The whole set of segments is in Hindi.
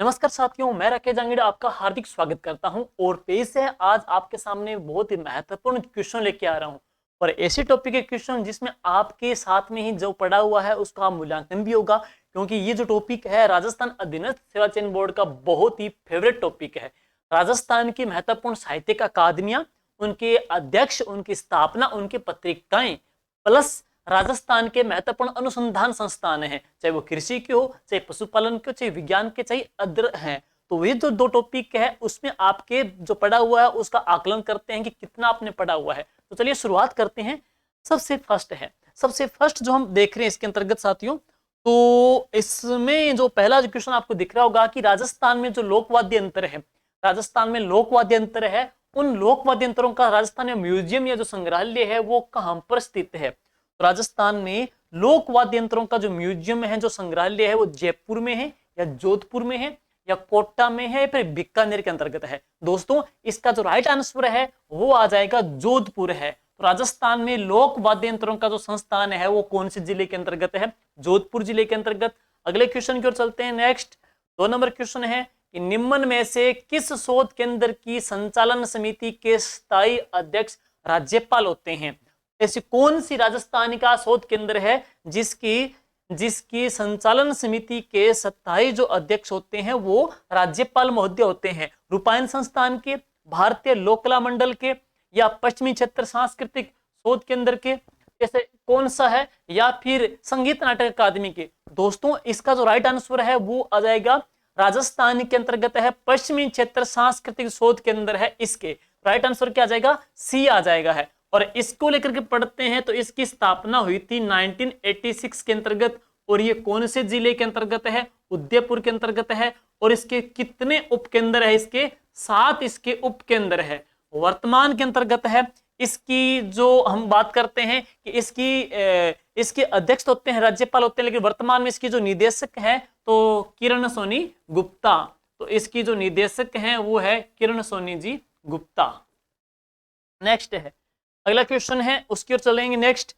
नमस्कार साथियों, मैं राकेश जांगीड़ा आपका हार्दिक स्वागत करता हूं और पेश है आज आपके सामने बहुत ही महत्वपूर्ण क्वेश्चन लेके आ रहा हूं। और ऐसे टॉपिक के क्वेश्चन जिसमें आपके साथ में ही जो पढ़ा हुआ है उसका मूल्यांकन भी होगा, क्योंकि ये जो टॉपिक है राजस्थान अधीनस्थ सेवा चयन बोर्ड का बहुत ही फेवरेट टॉपिक है। राजस्थान की महत्वपूर्ण साहित्यिक अकादमियां, उनके अध्यक्ष, उनकी स्थापना, उनकी पत्रिकाएं प्लस राजस्थान के महत्वपूर्ण अनुसंधान संस्थान हैं, चाहे वो कृषि के हो, चाहे पशुपालन के हो, चाहे विज्ञान के, चाहे अदर हैं। तो ये जो दो टॉपिक है उसमें आपके जो पढ़ा हुआ है उसका आकलन करते हैं कि कितना आपने पढ़ा हुआ है। तो चलिए शुरुआत करते हैं। सबसे फर्स्ट जो हम देख रहे हैं इसके अंतर्गत साथियों, तो इसमें जो पहला जो क्वेश्चन आपको दिख रहा होगा कि राजस्थान में जो लोकवाद्य यंत्र है, राजस्थान में लोकवाद्य यंत्र है, उन लोकवाद्य यंत्रों का राजस्थान में म्यूजियम या जो संग्रहालय है वो कहां पर स्थित है। राजस्थान में लोक वाद्य यंत्रों का जो म्यूजियम है, जो संग्रहालय है, वो जयपुर में है या जोधपुर में है या कोटा में है, फिर बीकानेर के अंतर्गत है। दोस्तों इसका जो राइट आंसर है वो आ जाएगा जोधपुर है। तो राजस्थान में लोक वाद्य यंत्रों का जो संस्थान है वो कौन से जिले के अंतर्गत है? जोधपुर जिले के अंतर्गत। अगले क्वेश्चन की ओर चलते हैं। नेक्स्ट 2 नंबर क्वेश्चन है कि निम्न में से किस शोध केंद्र की संचालन समिति के स्थायी अध्यक्ष राज्यपाल होते हैं? ऐसी कौन सी राजस्थान का शोध केंद्र है जिसकी संचालन समिति के स्थायी जो अध्यक्ष होते हैं वो राज्यपाल महोदय होते हैं? रूपायन संस्थान के, भारतीय लोक कला मंडल के, या पश्चिमी क्षेत्र सांस्कृतिक शोध केंद्र के? ऐसे कौन सा है? या फिर संगीत नाटक अकादमी के? दोस्तों इसका जो राइट आंसर है वो आ जाएगा राजस्थान के अंतर्गत है पश्चिमी क्षेत्र सांस्कृतिक शोध केंद्र है इसके। राइट आंसर क्या आ जाएगा? सी आ जाएगा है। और इसको लेकर के पढ़ते हैं तो इसकी स्थापना हुई थी 1986 के अंतर्गत। और ये कौन से जिले के अंतर्गत है? उदयपुर के अंतर्गत है। और इसके कितने उपकेंद्र है? इसके 7 इसके उपकेंद्र है। वर्तमान के अंतर्गत है। इसकी जो हम बात करते हैं कि इसके अध्यक्ष होते हैं, राज्यपाल होते हैं, लेकिन वर्तमान में इसकी जो निदेशक है तो किरण सोनी गुप्ता। तो इसकी जो निदेशक हैं वो है किरण सोनी जी गुप्ता। नेक्स्ट है, अगला क्वेश्चन है उसकी ओर चलेंगे। नेक्स्ट,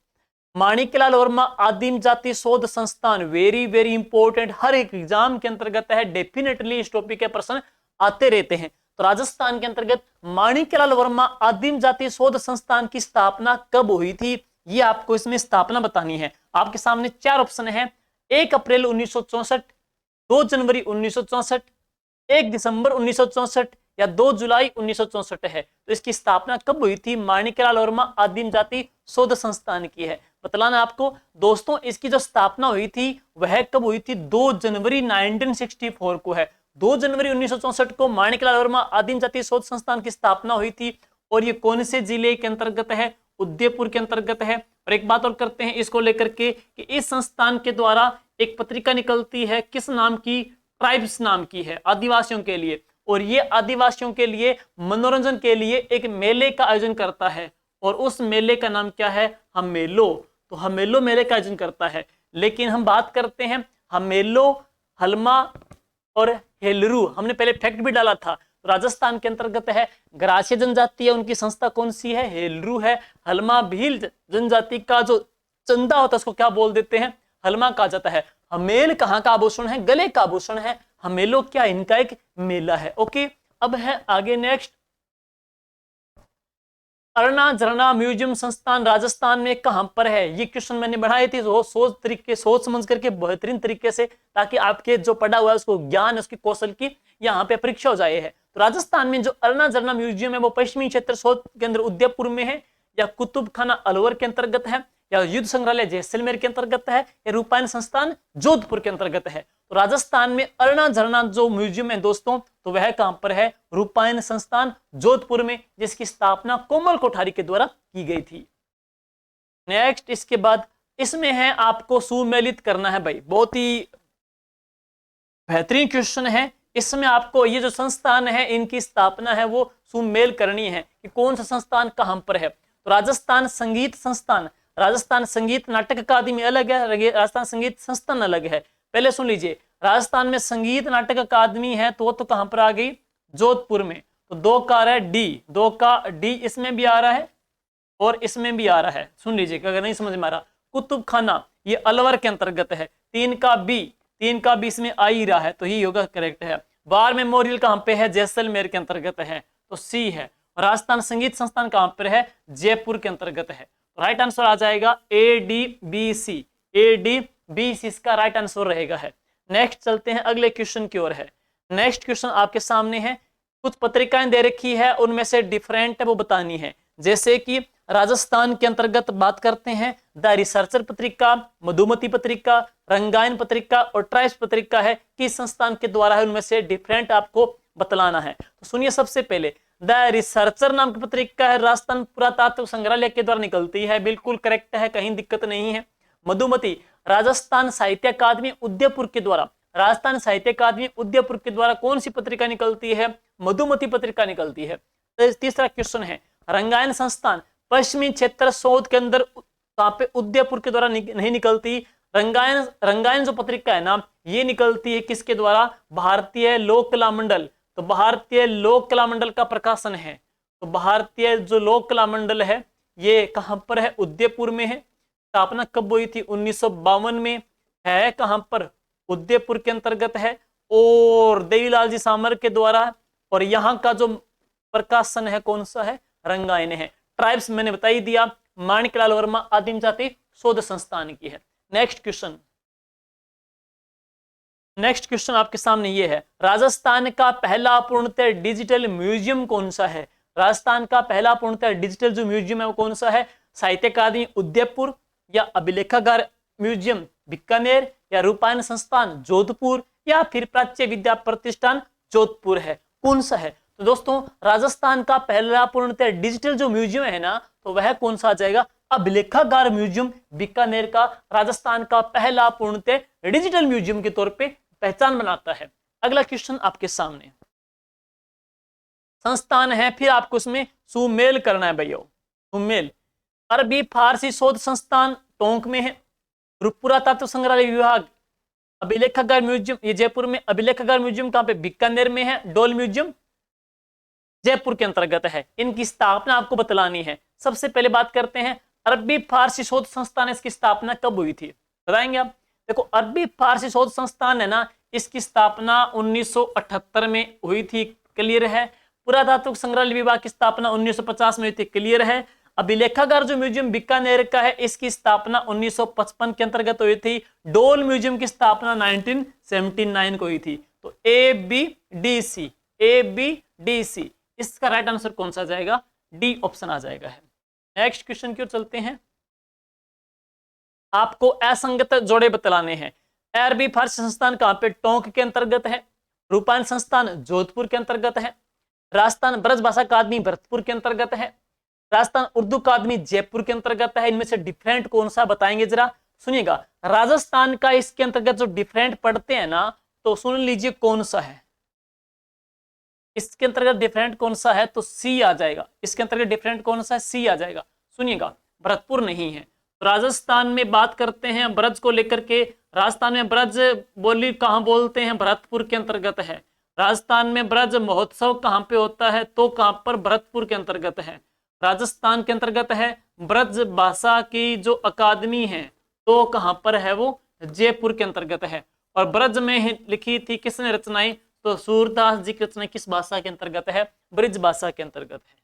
माणिकलाल वर्मा आदिम जाति शोध संस्थान, वेरी वेरी इंपॉर्टेंट, हर एक एग्जाम के अंतर्गत है, डेफिनेटली इस टॉपिक के प्रश्न आते रहते हैं। तो राजस्थान के अंतर्गत माणिकलाल वर्मा आदिम जाति शोध संस्थान की स्थापना कब हुई थी? ये आपको इसमें स्थापना बतानी है। आपके सामने 4 ऑप्शन है। 1 अप्रैल 1964, 2 जनवरी 1964, 1 दिसंबर 1964 या 2 जुलाई 1964 है। तो इसकी स्थापना कब हुई थी? माणिकलाल वर्मा आदिम जाति शोध संस्थान की है। बतलाना आपको दोस्तों, इसकी जो स्थापना हुई थी वह कब हुई थी? 2 जनवरी 1964 को है। 2 जनवरी 1964 को माणिकलाल वर्मा आदिम जाति शोध संस्थान की स्थापना हुई थी। और ये कौन से जिले के अंतर्गत है? उदयपुर के अंतर्गत है। और एक बात और करते हैं इसको लेकर के कि इस संस्थान के द्वारा एक पत्रिका निकलती है, किस नाम की? ट्राइब्स नाम की है, आदिवासियों के लिए। और ये आदिवासियों के लिए मनोरंजन के लिए एक मेले का आयोजन करता है। और उस मेले का नाम क्या है? हमेलो। तो हमेलो मेले का आयोजन करता है। लेकिन हम बात करते हैं हमेलो, हलमा और हेलरू, हमने पहले फैक्ट भी डाला था। राजस्थान के अंतर्गत है। ग्रासीय जनजाति है, उनकी संस्था कौन सी है? हेलरू है। हलमा भील जनजाति का जो चंदा होता है उसको क्या बोल देते हैं? हलमा कहा जाता है। हमेल कहाँ का आभूषण है? गले का आभूषण है। हमेलो क्या? इनका एक मेला है। ओके, अब है आगे। नेक्स्ट, अरना झरना म्यूजियम संस्थान राजस्थान में कहां पर है? ये क्वेश्चन मैंने बढ़ाए थे सोच समझ करके बेहतरीन तरीके से, ताकि आपके जो पढ़ा हुआ है उसको ज्ञान, उसकी कौशल की यहाँ पे परीक्षा हो जाए है। तो राजस्थान में जो अरना झरना म्यूजियम है वो पश्चिमी क्षेत्र शोध केंद्र उदयपुर में है, या कुतुब खाना अलवर के अंतर्गत है, या युद्ध संग्रहालय जैसलमेर के अंतर्गत है, या रूपायन संस्थान जोधपुर के अंतर्गत है? तो राजस्थान में अरना झरना जो म्यूजियम है दोस्तों, तो वह कहां पर है? रूपायन संस्थान जोधपुर में, जिसकी स्थापना कोमल कोठारी के द्वारा की गई थी। नेक्स्ट, इसके बाद इसमें है आपको सुमेलित करना है भाई, बहुत ही बेहतरीन क्वेश्चन है। इसमें आपको ये जो संस्थान है इनकी स्थापना है वो सुमेल करनी है कि कौन सा संस्थान कहां पर है। तो राजस्थान संगीत संस्थान, राजस्थान संगीत नाटक अकादमी अलग है, राजस्थान संगीत संस्थान अलग है। पहले सुन लीजिए, राजस्थान में संगीत नाटक अकादमी है तो कहां पर आ गई? जोधपुर में। तो 2 का है डी, 2 का डी इसमें भी आ रहा है और इसमें भी आ रहा है। सुन लीजिए अगर नहीं समझ में आ रहा। कुतुब खाना ये अलवर के अंतर्गत है। 3 का बी, 3 का 20 में आ ही रहा है, तो ही होगा करेक्ट है। वार मेमोरियल कहाँ पे है? जैसलमेर के अंतर्गत है, तो सी है। राजस्थान संगीत संस्थान कहाँ पर है? जयपुर के अंतर्गत है। तो राइट आंसर आ जाएगा ADBC। ADBC इसका राइट आंसर रहेगा है। नेक्स्ट चलते हैं अगले क्वेश्चन की ओर है। नेक्स्ट क्वेश्चन आपके सामने है, कुछ पत्रिकाएं दे रखी है, उनमें से डिफरेंट वो बतानी है। जैसे कि राजस्थान के अंतर्गत बात करते हैं द रिसर्चर पत्रिका, मधुमती पत्रिका, रंगायन पत्रिका और ट्राइब्स पत्रिका है, किस संस्थान के द्वारा है, उनमें से डिफरेंट आपको बतलाना है। तो सुनिए, सबसे पहले द रिसर्चर नाम की पत्रिका है, राजस्थान पुरातात्व संग्रहालय के द्वारा निकलती है, बिल्कुल करेक्ट है, कहीं दिक्कत नहीं है। मधुमती राजस्थान साहित्य अकादमी उदयपुर के द्वारा, राजस्थान साहित्य अकादमी उदयपुर के द्वारा कौन सी पत्रिका निकलती है? मधुमती पत्रिका निकलती है। तो तीसरा क्वेश्चन है, रंगायन संस्थान पश्चिमी क्षेत्र शोध के अंदर कहाँ पे? उदयपुर के द्वारा नहीं निकलती। रंगायन जो पत्रिका है ना, ये निकलती है किसके द्वारा? भारतीय लोक कला मंडल। तो भारतीय लोक कला मंडल का प्रकाशन है। तो भारतीय जो लोक कला मंडल है ये कहां पर है? उदयपुर में है। स्थापना कब हुई थी? 1952 में। है कहां पर? उदयपुर के अंतर्गत है और देवीलाल जी सामर के द्वारा। और यहाँ का जो प्रकाशन है कौन सा है? रंगायन है। ट्राइब्स मैंने बता ही दिया, माणिकलाल वर्मा आदिम जाति शोध संस्थान की है। नेक्स्ट क्वेश्चन आपके सामने ये है, राजस्थान का पहला पूर्णतः डिजिटल म्यूजियम कौन सा है? राजस्थान का पहला पूर्णतः डिजिटल जो म्यूजियम है वो कौन सा है? साहित्य अकादमी उदयपुर, या अभिलेखागार म्यूजियम बीकानेर, या रूपायन संस्थान जोधपुर, या फिर प्राच्य विद्या प्रतिष्ठान जोधपुर है? कौन सा है? तो दोस्तों, राजस्थान का पहला पूर्णतः डिजिटल जो म्यूजियम है ना, तो वह कौन सा आ जाएगा? अभिलेखागार म्यूजियम बीकानेर का राजस्थान का पहला पूर्णतः डिजिटल म्यूजियम के तौर पे पहचान बनाता है। अगला क्वेश्चन आपके सामने संस्थान है, फिर आपको इसमें सुमेल करना है भैया। सुमेल अरबी फारसी शोध संस्थान टोंक में है। पुरातत्व संग्रहालय विभाग अभिलेखागार म्यूजियम, ये जयपुर में। अभिलेखागार म्यूजियम कहां पे? बीकानेर में है। डोल म्यूजियम जयपुर के अंतर्गत है। इनकी स्थापना आपको बतलानी है। सबसे पहले बात करते हैं अरबी फारसी शोध संस्थान, इसकी स्थापना कब हुई थी? बताएंगे आप? देखो, अरबी फारसी शोध संस्थान है ना, इसकी स्थापना 1978 में हुई थी, क्लियर है। पुरातत्व संग्रहालय विभाग की स्थापना 1950 में हुई थी, क्लियर है। अभिलेखागार जो म्यूजियम बीकानेर का है, इसकी स्थापना 1955 के अंतर्गत हुई थी। डोल म्यूजियम की स्थापना 1979 को हुई थी। तो ABDC, ABDC इसका राइट आंसर कौन सा जाएगा? डी ऑप्शन आ जाएगा है। नेक्स्ट क्वेश्चन की ओर चलते हैं। आपको असंगत जोड़े बतलाने हैं। अरबी फारसी संस्थान कहां पे? टोंक के अंतर्गत है। रूपायन संस्थान जोधपुर के अंतर्गत है। राजस्थान ब्रज भाषा अकादमी भरतपुर के अंतर्गत है। राजस्थान उर्दू अकादमी जयपुर के अंतर्गत है। इनमें से डिफरेंट कौन सा बताएंगे? जरा सुनिएगा। राजस्थान का इसके अंतर्गत जो डिफरेंट पढ़ते हैं ना, तो सुन लीजिए कौन सा है इसके अंतर्गत डिफरेंट कौन सा है? तो सी आ जाएगा। इसके अंतर्गत डिफरेंट कौन सा है? सी आ जाएगा। सुनिएगा, भरतपुर नहीं है। तो राजस्थान में बात करते हैं ब्रज को लेकर के। राजस्थान में ब्रज बोली कहाँ बोलते हैं? भरतपुर के अंतर्गत है। राजस्थान में ब्रज महोत्सव कहाँ पे होता है? तो कहाँ पर? भरतपुर के अंतर्गत है। राजस्थान के अंतर्गत है ब्रज भाषा की जो अकादमी है, तो कहाँ पर है? वो जयपुर के अंतर्गत है। और ब्रज में लिखी थी किसने रचनाएं? तो सूरदास जी की रचना किस भाषा के अंतर्गत है? ब्रिज भाषा के अंतर्गत है।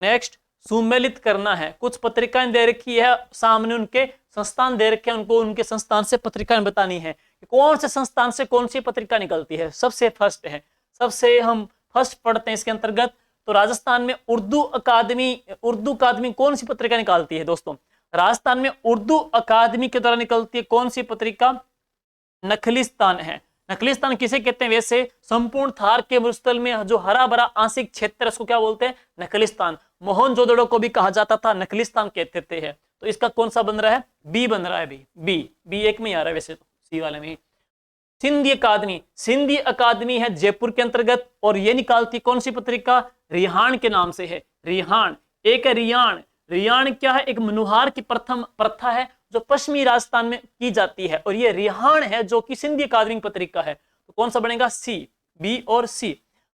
नेक्स्ट, सुमेलित करना है। कुछ पत्रिकाएं दे रखी है, सामने उनके संस्थान दे रखे हैं, उनको उनके संस्थान से पत्रिकाएं बतानी है कि कौन से संस्थान से कौन सी पत्रिका निकलती है। सबसे फर्स्ट है, सबसे हम फर्स्ट पढ़ते हैं इसके अंतर्गत। तो राजस्थान में उर्दू अकादमी कौन सी पत्रिका निकालती है? दोस्तों, राजस्थान में उर्दू अकादमी के द्वारा निकलती है कौन सी पत्रिका? नखलिस्तान है। नखलिस्तान किसे कहते हैं? वैसे संपूर्ण थार के मरुस्थल में जो हरा भरा आंशिक क्षेत्र, उसको क्या बोलते हैं? नखलिस्तान। मोहनजोदड़ो को भी कहा जाता था नखलिस्तान कहते थे। तो इसका कौन सा बन रहा है? बी बन रहा है। बी एक में ही आ रहा है वैसे तो, सी वाले में ही। सिंधी अकादमी है जयपुर के अंतर्गत, और ये निकालती कौन सी पत्रिका? रिहान के नाम से है। रिहान एक रियाण क्या है? एक मनुहार की प्रथा है जो पश्चिमी राजस्थान में की जाती है, और ये रिहान है जो कि सिंधी अकादमी पत्रिका है। तो कौन सा बनेगा? सी, बी और सी।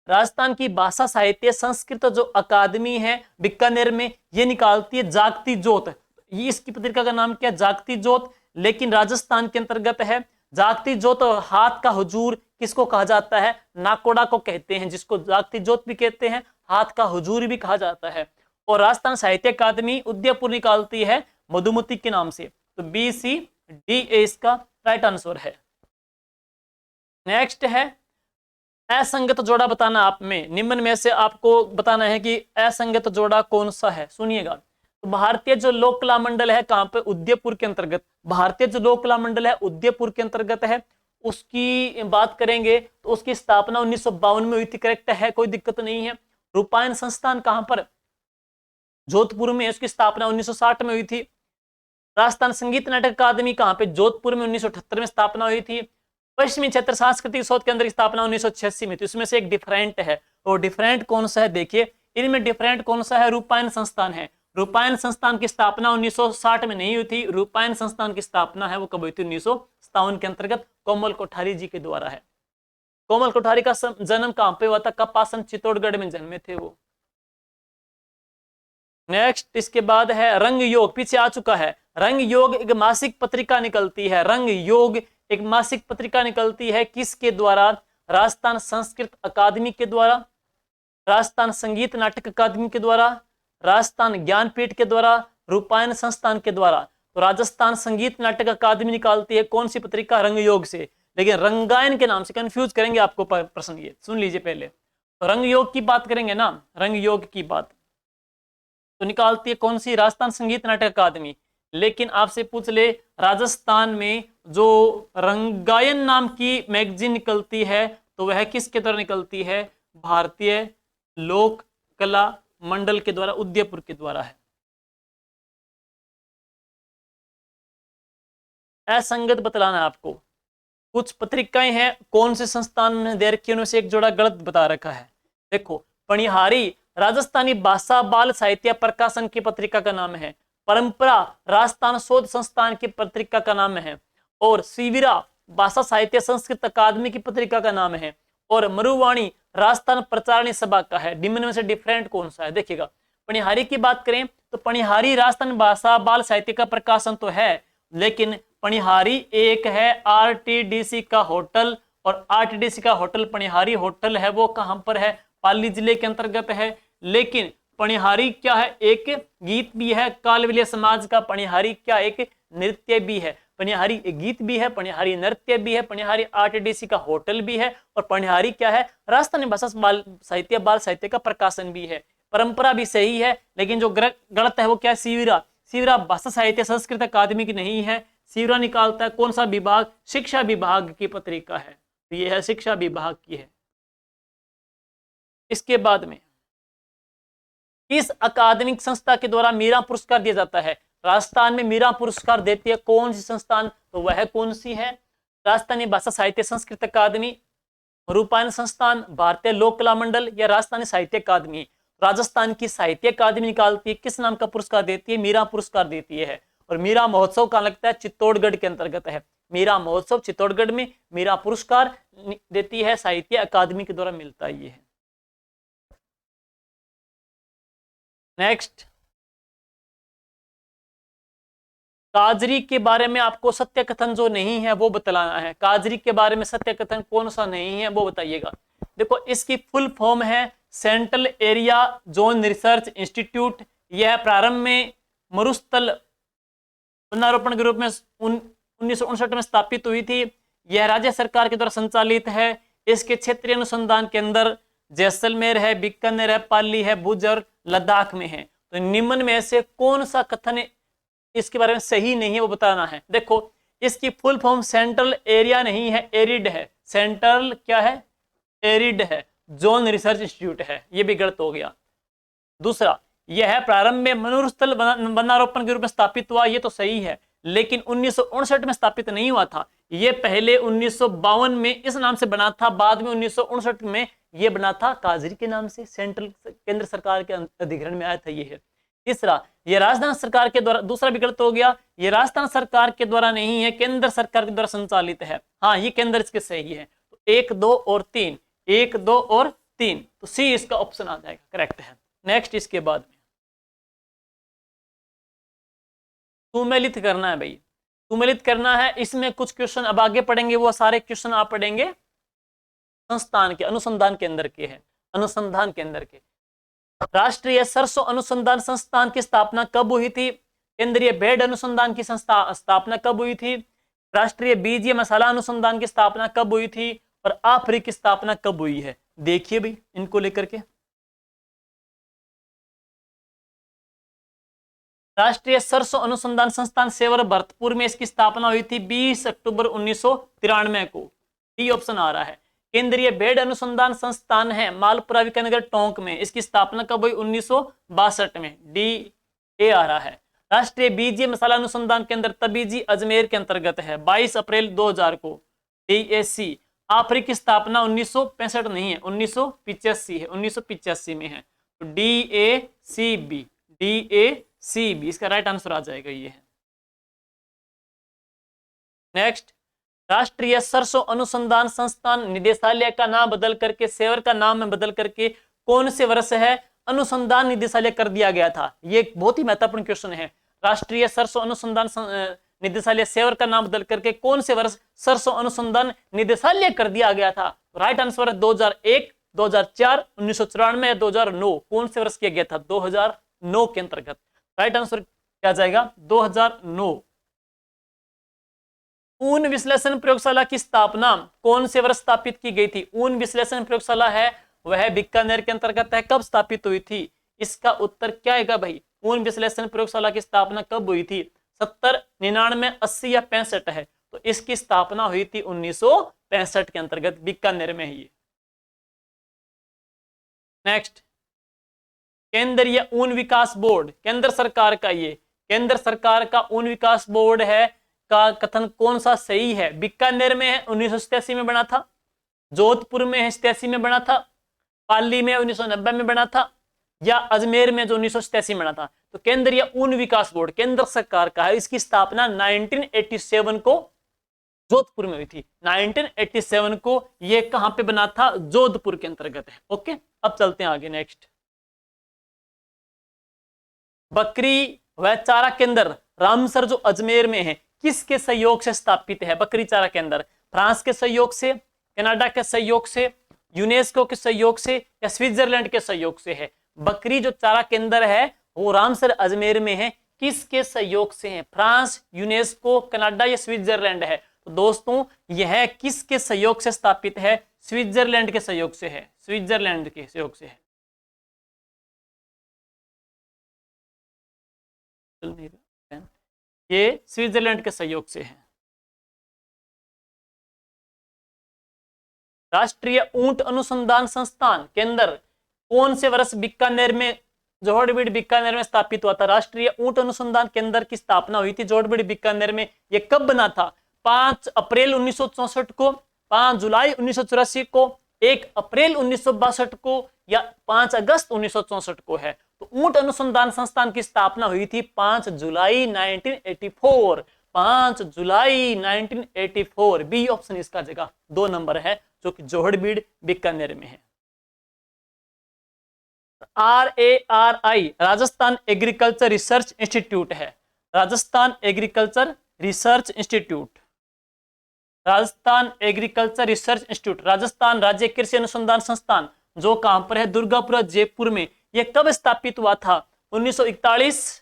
राजस्थान की भाषा साहित्य संस्कृत जो अकादमी है बीकानेर में, ये निकालती है जागती ज्योत। ये इसकी पत्रिका का नाम क्या? जागती ज्योत। लेकिन राजस्थान के अंतर्गत है। जागती जोत और हाथ का हुजूर किसको कहा जाता है? नाकोड़ा को कहते हैं, जिसको जागती जोत भी कहते हैं, हाथ का हुजूर भी कहा जाता है। और राजस्थान साहित्य अकादमी उदयपुर निकालती है मधुमती के नाम से। तो बी सी डी ए इसका राइट आंसर है। नेक्स्ट है असंगत जोड़ा बताना। आप में निम्न में से आपको बताना है कि असंगत जोड़ा कौन सा है। सुनिएगा, तो भारतीय जो लोक कला मंडल है कहां पे? उदयपुर के अंतर्गत। भारतीय जो लोक कला मंडल है उदयपुर के अंतर्गत है। उसकी बात करेंगे तो उसकी स्थापना 1952 में हुई थी। करेक्ट है, कोई दिक्कत नहीं है। रूपायन संस्थान कहां पर? जोधपुर में। उसकी स्थापना 1960 में हुई थी। राजस्थान संगीत नाटक अकादमी कहां पे? जोधपुर में 1978 में स्थापना हुई थी। पश्चिमी क्षेत्र सांस्कृतिक शोध केंद्र की स्थापना 1986 में थी। इसमें से एक डिफरेंट है, और डिफरेंट कौन सा है? देखिए इनमें डिफरेंट कौन सा है? रूपायन संस्थान है। रूपायन संस्थान की स्थापना 1960 में नहीं हुई थी। रूपायन संस्थान की स्थापना है वो कब हुई थी? 1957 के अंतर्गत कोमल कोठारी जी के द्वारा है। कोमल कोठारी का जन्म कहां पे हुआ था? कपासन चित्तौड़गढ़ में जन्मे थे वो। नेक्स्ट इसके बाद है रंग योग, पीछे आ चुका है। रंग योग एक मासिक पत्रिका निकलती है। रंग योग एक मासिक पत्रिका निकलती है, किसके द्वारा? राजस्थान संस्कृत अकादमी के द्वारा, राजस्थान संगीत नाटक अकादमी के द्वारा, राजस्थान ज्ञानपीठ के द्वारा, रूपायन संस्थान के द्वारा। तो राजस्थान संगीत नाटक अकादमी निकालती है कौन सी पत्रिका? रंग योग से। लेकिन रंगायन के नाम से कंफ्यूज करेंगे आपको प्रश्न, ये सुन लीजिए पहले। तो रंग योग की बात करेंगे ना, रंग योग की बात तो निकालती है कौन सी? राजस्थान संगीत नाटक अकादमी। लेकिन आपसे पूछ ले, राजस्थान में जो रंगायन नाम की मैगजीन निकलती है तो वह किसके द्वारा निकलती है? भारतीय लोक कला मंडल के द्वारा, उदयपुर के द्वारा है। असंगत बतलाना है आपको। कुछ पत्रिकाएं हैं, कौन से संस्थान ने दे रखी है, उनमें से एक जोड़ा गलत बता रखा है। देखो, पणिहारी राजस्थानी भाषा बाल साहित्य प्रकाशन की पत्रिका का नाम है। परंपरा राजस्थान शोध संस्थान की पत्रिका का नाम है। और शिविरा भाषा साहित्य संस्कृत अकादमी की पत्रिका का नाम है। और मरुवाणी राजस्थान प्रचारणी सभा का है। निम्न में से डिफरेंट कौन सा है? देखिएगा, पणिहारी की बात करें तो पणिहारी राजस्थान भाषा बाल साहित्य का प्रकाशन तो है, लेकिन पणिहारी एक है आरटीडीसी का होटल, और आरटीडीसी का होटल पणिहारी होटल है वो कहां पर है? पाली जिले के अंतर्गत है। लेकिन पणिहारी क्या है? एक गीत भी है कालवलिया समाज का। पणिहारी क्या? एक नृत्य भी है। पणिहारी एक गीत भी है, पणिहारी नृत्य भी है, पणिहारी आरटीडीसी का होटल भी है, और पणिहारी क्या है? राजस्थानी भाषा बाल साहित्य का प्रकाशन भी है। परंपरा भी सही है, लेकिन जो गलत है वो क्या है? शिविरा। शिविरा भाषा साहित्य संस्कृत अकादमी की नहीं है। शिविरा निकालता है कौन सा विभाग? शिक्षा विभाग की पत्रिका है। तो यह है शिक्षा विभाग की है। इसके बाद में इस अकादमिक संस्था के द्वारा मीरा पुरस्कार दिया जाता है। राजस्थान में मीरा पुरस्कार देती है कौन सी संस्थान? तो वह कौन सी है? राजस्थानी भाषा साहित्य संस्कृत अकादमी, रूपायन संस्थान, भारतीय लोक कला मंडल, या राजस्थानी साहित्य अकादमी। राजस्थान की साहित्य अकादमी निकालती है, किस नाम का पुरस्कार देती है? मीरा पुरस्कार देती है। और मीरा महोत्सव कहां लगता है? चित्तौड़गढ़ के अंतर्गत है। मीरा महोत्सव चित्तौड़गढ़ में मीरा पुरस्कार देती है, साहित्य अकादमी के द्वारा मिलता है। ये है। नेक्स्ट, काजरी के बारे में आपको सत्य कथन जो नहीं है वो बतलाना है। काजरी के बारे में सत्य कथन कौन सा नहीं है वो बताइएगा। देखो, इसकी फुल फॉर्म है central area zone research institute. यह प्रारंभ में मरुस्थल वनारोपण के रूप में 1959 में स्थापित हुई थी। यह राज्य सरकार के द्वारा संचालित है। इसके क्षेत्रीय अनुसंधान केंद्र जैसलमेर है, बीकानेर है, पाली है, भुज और लद्दाख में है। तो निम्न में से कौन सा कथन इसके बारे में सही नहीं है वो बताना है। देखो, इसकी फुल फॉर्म सेंट्रल एरिया नहीं है, एरिड है। सेंट्रल क्या है? एरिड है। जोन रिसर्च इंस्टीट्यूट है, ये भी गलत हो गया। दूसरा, यह प्रारंभ में मरुस्थल वनारोपण के रूप में स्थापित हुआ, ये तो सही है, लेकिन 1959 में स्थापित नहीं हुआ था। ये पहले 1952 में इस नाम से बना था, बाद में 1959 में ये बना था काजरी के नाम से। सेंट्रल केंद्र सरकार के अधिग्रहण में आया था। ये है। तीसरा, ये राजस्थान सरकार के द्वारा, दूसरा भी गलत हो गया, ये राजस्थान सरकार के द्वारा नहीं है, केंद्र सरकार के द्वारा संचालित है। हाँ, ये केंद्र इसके सही है। तो 1, 2 और 3, 1, 2 और 3, तो सी इसका ऑप्शन आ जाएगा, करेक्ट है। नेक्स्ट, इसके बाद में सुमेलित करना है भाई। सुमेलित करना है। इसमें कुछ क्वेश्चन अब आगे पढ़ेंगे, वो सारे क्वेश्चन आप पढ़ेंगे संस्थान के, अनुसंधान केंद्र के हैं, अनुसंधान केंद्र के। राष्ट्रीय सरसों अनुसंधान संस्थान की स्थापना कब हुई थी? केंद्रीय भेड़ अनुसंधान की स्थापना कब हुई थी? राष्ट्रीय बीज मसाला अनुसंधान की स्थापना कब हुई थी? और आफरी की स्थापना कब हुई है? देखिए भाई इनको लेकर के। राष्ट्रीय सरसों अनुसंधान संस्थान सेवर भरतपुर में इसकी स्थापना हुई थी 20 अक्टूबर 1993 को। डी ऑप्शन आ रहा है। केंद्रीय भेड़ अनुसंधान संस्थान है मालपुरा विकासनगर टोंक में, इसकी स्थापना कब हुई? 1962 में। डी ए आ रहा है। राष्ट्रीय बीज मसाला अनुसंधान केंद्र तबीजी अजमेर के अंतर्गत है 22 अप्रैल 2000 को। डी ए सी। आफरी की स्थापना 1965 नहीं है, 1985 है, 1985 में है। तो D A C B, D A C B इसका राइट आंसर आ जाएगा। ये है। नेक्स्ट, राष्ट्रीय सरसों अनुसंधान संस्थान निदेशालय का नाम बदल करके, सेवर का नाम बदल करके कौन से वर्ष है अनुसंधान निदेशालय कर दिया गया था? ये एक बहुत ही महत्वपूर्ण क्वेश्चन है। राष्ट्रीय सरसों अनुसंधान निदेशालय सेवर का नाम बदल करके कौन से वर्ष सरसों अनुसंधान निदेशालय कर दिया गया था? राइट आंसर है 2001, 2004, 1994 या 2009। कौन से वर्ष किया गया था? 2009 के अंतर्गत। राइट आंसर क्या जाएगा? 2009। ऊन विश्लेषण प्रयोगशाला की स्थापना कौन से वर्ष स्थापित की गई थी? ऊन विश्लेषण प्रयोगशाला है वह बीकानेर के अंतर्गत है। कब स्थापित हुई थी? इसका उत्तर क्या आएगा भाई? ऊन विश्लेषण प्रयोगशाला की स्थापना कब हुई थी? 70, 99, 80 या 65 है। तो इसकी स्थापना हुई थी 1965 के अंतर्गत, बीकानेर में ही। नेक्स्ट, केंद्रीय ऊन विकास बोर्ड, केंद्र सरकार का, ये केंद्र सरकार का ऊन विकास बोर्ड है का कथन कौन सा सही है? बीकानेर में है, 1987 में बना था। जोधपुर में है, 87 में बना था। पाली में 1990 में बना था, या अजमेर में जो 1987 में बना था। तो केंद्रीय ऊन विकास बोर्ड केंद्र सरकार का है। इसकी स्थापना 1987 को जोधपुर में हुई थी। 1987 को ये कहां पे बना था? जोधपुर के अंतर्गत है। ओके, अब चलते हैं आगे। नेक्स्ट, बकरी व चारा केंद्र रामसर जो अजमेर में है किसके सहयोग से स्थापित है? बकरी चारा केंद्र फ्रांस के सहयोग से, कनाडा के सहयोग से, यूनेस्को के सहयोग से या स्विट्जरलैंड के सहयोग से है? बकरी जो चारा केंद्र है वो रामसर अजमेर में है, किसके सहयोग से है? फ्रांस, यूनेस्को, कनाडा या स्विट्जरलैंड है? तो दोस्तों यह किसके सहयोग से स्थापित है? स्विट्जरलैंड के सहयोग से है, स्विट्जरलैंड के सहयोग से है। ये स्विट्जरलैंड के सहयोग से है। राष्ट्रीय ऊंट अनुसंधान संस्थान केंद्र कौन से वर्ष बीकानेर में, जोहड़बीड़ बीकानेर में स्थापित हुआ था? राष्ट्रीय ऊंट अनुसंधान केंद्र की स्थापना हुई थी जोहड़बीड़ बीकानेर में। यह कब बना था? 5 अप्रैल 1964 को, 5 जुलाई 1984 को, 1 अप्रैल 1962 को या 5 अगस्त 1964 को है। तो ऊंट अनुसंधान संस्थान की स्थापना हुई थी 5 जुलाई 1984, 5 जुलाई 1984। बी ऑप्शन इसका जगह 2 नंबर है, जो कि जोहड़बीड़ बीकानेर में है। RARI Rajasthan agriculture research institute है। Rajasthan agriculture research institute, Rajasthan agriculture research institute, Rajasthan राज्य कृषि अनुसंधान संस्थान, जो कहां पर है? दुर्गापुरा, जयपुर में। यह कब स्थापित हुआ था? 1941,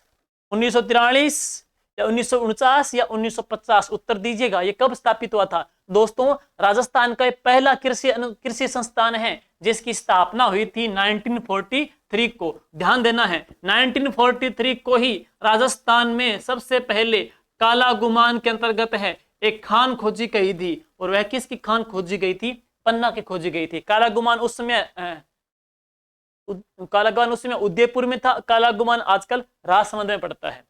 1943 या 1949 या 1950? उत्तर दीजिएगा, यह कब स्थापित हुआ था? दोस्तों राजस्थान का पहला कृषि संस्थान है जिसकी स्थापना हुई थी 1943 को। ध्यान देना है 1943 को ही राजस्थान में सबसे पहले काला गुमान के अंतर्गत है एक खान खोजी गई थी। और वह किसकी खान खोजी गई थी? पन्ना की खोजी गई थी। काला गुमान उस समय उदयपुर में था। काला गुमान आजकल राजसमंद में पड़ता है।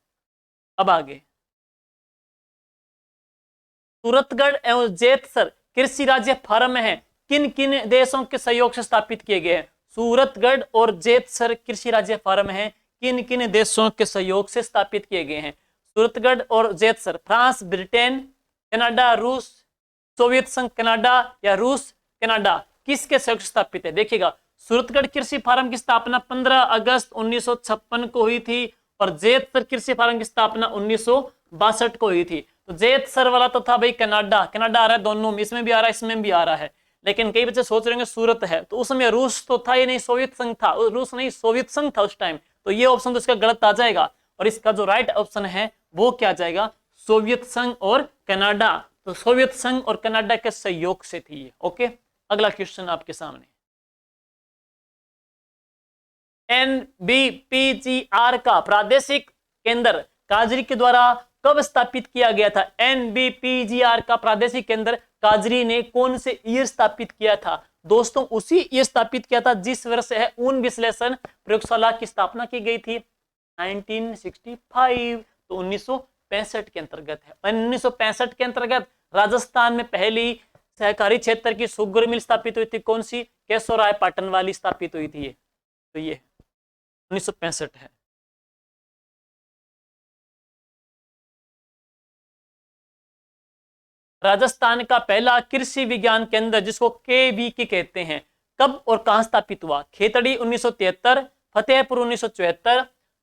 अब आगे, सूरतगढ़ एवं जेतसर कृषि राज्य फार्म है किन किन देशों के सहयोग से स्थापित किए गए हैं? सूरतगढ़ और जेतसर कृषि राज्य फार्म है किन किन देशों के सहयोग से स्थापित किए गए हैं? सूरतगढ़ और जेतसर फ्रांस, ब्रिटेन, कनाडा, रूस, सोवियत संघ कनाडा या रूस, कनाडा, किसके सहयोग से स्थापित है? देखिएगा, सूरतगढ़ कृषि फार्म की स्थापना 15 अगस्त 1956 को हुई थी और जेतसर कृषि फार्म की स्थापना 1962 को हुई थी। तो जेत सर वाला तो था भाई कनाडा, कनाडा आ रहा है दोनों में, इसमें भी आ रहा है इसमें भी आ रहा है। लेकिन कई बच्चे सोच रहे होंगे सूरत है, तो उसमें रूस तो था ही नहीं, सोवियत संघ था, रूस नहीं सोवियत संघ था उस टाइम, तो ये ऑप्शन तो इसका गलत आ जाएगा। और इसका जो राइट ऑप्शन है वो क्या जाएगा, सोवियत संघ और कनाडा। तो सोवियत संघ और कनाडा के सहयोग से थी ये। ओके, अगला क्वेश्चन आपके सामने, एनबीपीजीआर का प्रादेशिक केंद्र काजरी के द्वारा कब स्थापित किया गया था? एनबीपीजीआर का प्रादेशिक केंद्र काजरी ने कौन से ईयर स्थापित किया था? दोस्तों उसी ईयर स्थापित किया था जिस वर्ष है ऊन विश्लेषण प्रयोगशाला की स्थापना की गई थी, 1965। तो 1965 के अंतर्गत है। 1965 के अंतर्गत राजस्थान में पहली सहकारी क्षेत्र की शुगर मिल स्थापित हुई थी, कौन सी? केशवराय पाटन वाली स्थापित हुई थी ये। तो ये 1965 है। राजस्थान का पहला कृषि विज्ञान केंद्र जिसको केवीके कहते हैं, कब और कहां स्थापित हुआ? खेतड़ी 1973, फतेहपुर 1974,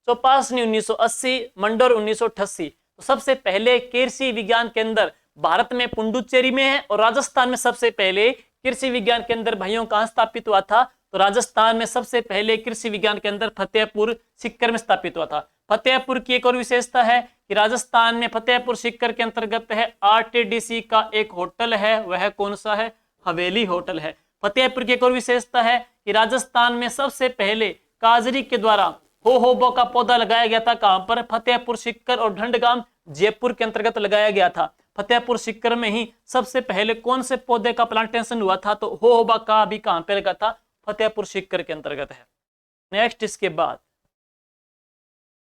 चौपासनी 1980, मंडोर 1988। तो सबसे पहले कृषि विज्ञान केंद्र भारत में पुडुचेरी में है, और राजस्थान में सबसे पहले कृषि विज्ञान केंद्र भाइयों कहां स्थापित हुआ था? तो राजस्थान में सबसे पहले कृषि विज्ञान केंद्र फतेहपुर सीकर में स्थापित हुआ था। फतेहपुर की एक और विशेषता है कि राजस्थान में फतेहपुर सीकर के अंतर्गत है आरटीडीसी का एक होटल है, वह कौन सा है? हवेली होटल है। फतेहपुर की एक और विशेषता है कि राजस्थान में सबसे पहले काजरी के द्वारा होहोबो का पौधा लगाया गया था, कहां पर? फतेहपुर सीकर और ढंडगाम जयपुर के अंतर्गत लगाया गया था। फतेहपुर सीकर में ही सबसे पहले कौन से पौधे का प्लांटेशन हुआ था? तो होहोबा का भी कहां पे लगा था? फतेहपुर सीकर के अंतर्गत है। नेक्स्ट, इसके बाद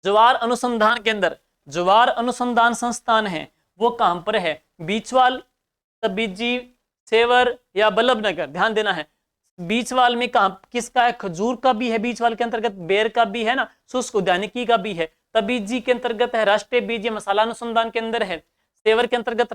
ज्वार अनुसंधान केंद्र, ज्वार अनुसंधान संस्थान है, वो कहां पर है? बीचवाल, तबीजी, सेवर या बल्लभनगर? ध्यान देना है, बीचवाल में कहां किसका है? खजूर का भी है बीचवाल के अंतर्गत, बेर का भी है ना, शुष्क उद्यानिकी का भी है। तबीजी के अंतर्गत है राष्ट्रीय बीज मसाला अनुसंधान केंद्र है। सेवर के अंतर्गत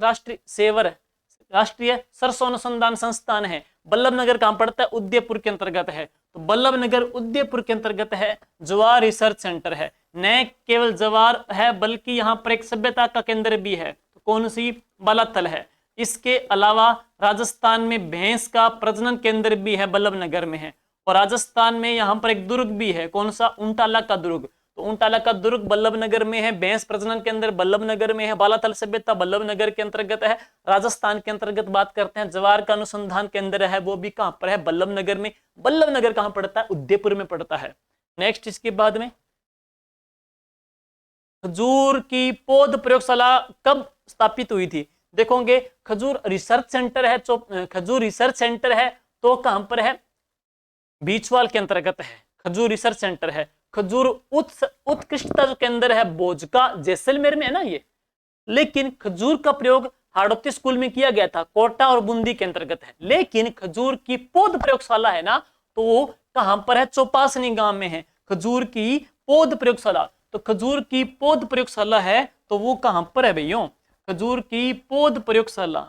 राष्ट्रीय सरसों अनुसंधान संस्थान है। बल्लभनगर कहां पड़ता है? उदयपुर के अंतर्गत है। तो बल्लभनगर उदयपुर के अंतर्गत है ज्वार रिसर्च सेंटर है। न केवल ज्वार है बल्कि यहाँ पर एक सभ्यता का केंद्र भी है, तो कौन सी? बालाथल है। इसके अलावा राजस्थान में भैंस का प्रजनन केंद्र भी है, बल्लभनगर में है। और राजस्थान में यहाँ पर एक दुर्ग भी है, कौन सा? ऊंटाला का दुर्ग। तो ऊंटाला का दुर्ग बल्लभनगर में है, भैंस प्रजनन केंद्र बल्लभनगर में है, बालाथल सभ्यता बल्लभनगर के अंतर्गत है। राजस्थान के अंतर्गत बात करते हैं, ज्वार का अनुसंधान केंद्र है, वो भी कहां पर है? बल्लभनगर में। बल्लभनगर कहां पड़ता है? उदयपुर में पड़ता है। नेक्स्ट, इसके बाद में खजूर की पौध प्रयोगशाला कब स्थापित हुई थी? देखोगे खजूर रिसर्च सेंटर है, खजूर रिसर्च सेंटर है तो कहां पर है? बीचवाल के अंतर्गत है, खजूर रिसर्च सेंटर है। खजूर उत्कृष्टता जो केंद्र है बोझका जैसलमेर में है ना ये, लेकिन खजूर का प्रयोग हाड़ौती स्कूल में किया गया था, कोटा और बूंदी के अंतर्गत है। लेकिन खजूर की पौध प्रयोगशाला है ना, तो वो कहां पर है? चौपासनी गांव में है खजूर की पौध प्रयोगशाला। तो खजूर की पौध प्रयोगशाला है तो वो कहां पर है भैया? खजूर की पौध प्रयोगशाला,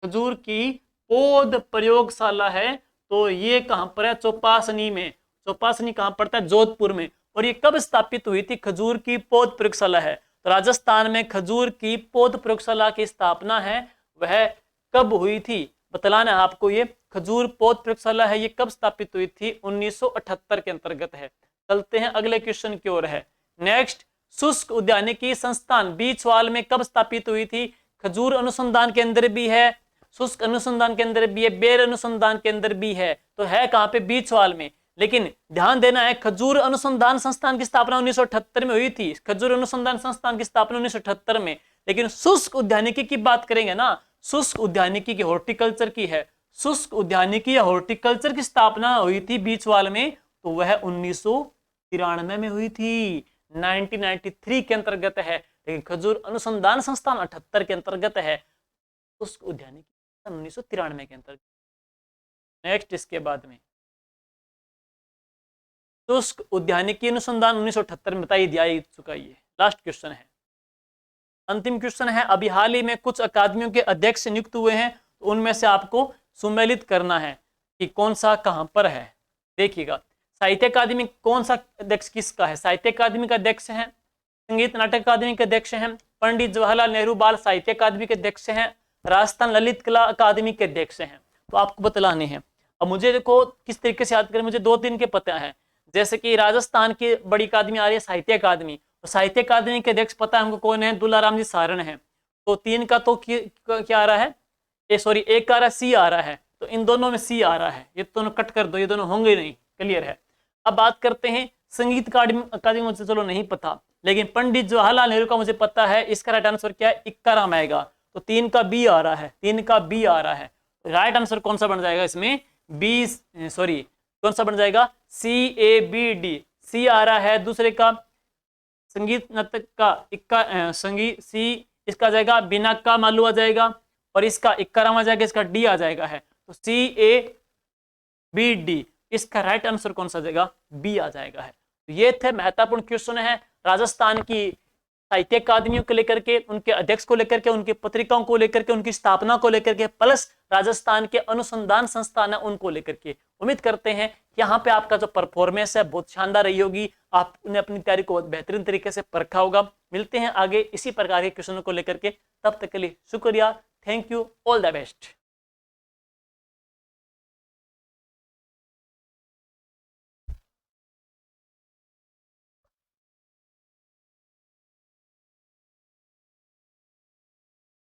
खजूर की पौध प्रयोगशाला है तो ये कहां पर है? चौपासनी में। चौपासनी कहां पड़ता है? जोधपुर में। और ये कब स्थापित हुई थी? खजूर की पौध प्रयोगशाला है तो राजस्थान में खजूर की पौध प्रयोगशाला की स्थापना है, वह कब हुई थी? बतलाना है आपको। ये खजूर पौध प्रयोगशाला है, ये कब स्थापित हुई थी? 1978 के अंतर्गत है। चलते हैं अगले क्वेश्चन की ओर है। नेक्स्ट, शुष्क उद्यानिकी संस्थान बीचवाल में कब स्थापित हुई थी? खजूर अनुसंधान केंद्र भी है, शुष्क अनुसंधान केंद्र भी है, बेर अनुसंधान केंद्र भी है, तो है कहां पे? बीचवाल में। लेकिन ध्यान देना है, खजूर अनुसंधान संस्थान की स्थापना 1978 में हुई थी। खजूर अनुसंधान संस्थान की स्थापना 1978 में। लेकिन शुष्क उद्यानिकी की बात करेंगे ना, शुष्क उद्यानिकी की, हॉर्टिकल्चर की है, शुष्क उद्यानिकी या हॉर्टिकल्चर की स्थापना हुई थी बीचवाल में, तो वह 1993 में हुई थी, 1993 के अंतर्गत है। लेकिन खजूर अनुसंधान संस्थान 78 के अंतर्गत है, शुष्क उद्यानिकी 1993 के अंतर्गत। नेक्स्ट, इसके बाद में शुष्क उद्यानिकी अनुसंधान 1978 में बताई दिया चुका। ये लास्ट क्वेश्चन है, अंतिम क्वेश्चन है। अभी हाल ही में कुछ अकादमियों के अध्यक्ष नियुक्त हुए हैं, तो उनमें से आपको सुमेलित करना है कि कौन सा कहां पर है। देखिएगा, साहित्य अकादमी कौन सा अध्यक्ष किसका है? साहित्य अकादमी का अध्यक्ष है, संगीत नाटक अकादमी के अध्यक्ष हैं, पंडित जवाहरलाल नेहरू बाल साहित्य अकादमी के अध्यक्ष हैं, राजस्थान ललित कला अकादमी के अध्यक्ष हैं। तो आपको बतलाने हैं। अब मुझे देखो किस तरीके से याद करें, मुझे 2-3 के पता है, जैसे कि राजस्थान की बड़ी अकादमी आ रही है साहित्य अकादमी, तो साहित्य अकादमी के अध्यक्ष पता है हमको कौन है, दुलाराम जी सारण है। तो 3 का तो क्या आ रहा है, एक का आ रहा है सी आ रहा है, तो इन दोनों में सी आ रहा है, ये दोनों कट कर दो, ये दोनों होंगे नहीं, क्लियर है। अब बात करते हैं संगीत अकादमी, मुझे चलो नहीं पता, लेकिन पंडित जवाहरलाल नेहरू का मुझे पता है। इसका राइट आंसर क्या है, इक्काराम आएगा, तो 3 का बी आ रहा है, 3 का बी आ रहा है। राइट आंसर कौन सा बन जाएगा इसमें, बी, सॉरी कौन सा बन जाएगा, CABD, सी आ रहा है। दूसरे का संगीत नाटक का संगीत सी, इसका जाएगा बिना का मालूम आ जाएगा, और इसका इक्काराम आ जाएगा, इसका डी आ जाएगा है, तो CABD, इसका राइट आंसर कौन सा जाएगा, बी आ जाएगा है। तो ये थे महत्वपूर्ण क्वेश्चन है राजस्थान की साहित्य अकादमियों को लेकर के, उनके अध्यक्ष को लेकर के, उनकी पत्रिकाओं को लेकर के, उनकी स्थापना को लेकर के, प्लस राजस्थान के अनुसंधान संस्थान है उनको लेकर के। उम्मीद करते हैं यहाँ पे आपका जो परफॉर्मेंस है बहुत शानदार रही होगी, आपने अपनी तैयारी को बेहतरीन तरीके से परखा होगा। मिलते हैं आगे इसी प्रकार के क्वेश्चनों को लेकर के, तब तक के लिए शुक्रिया, thank you, all the best.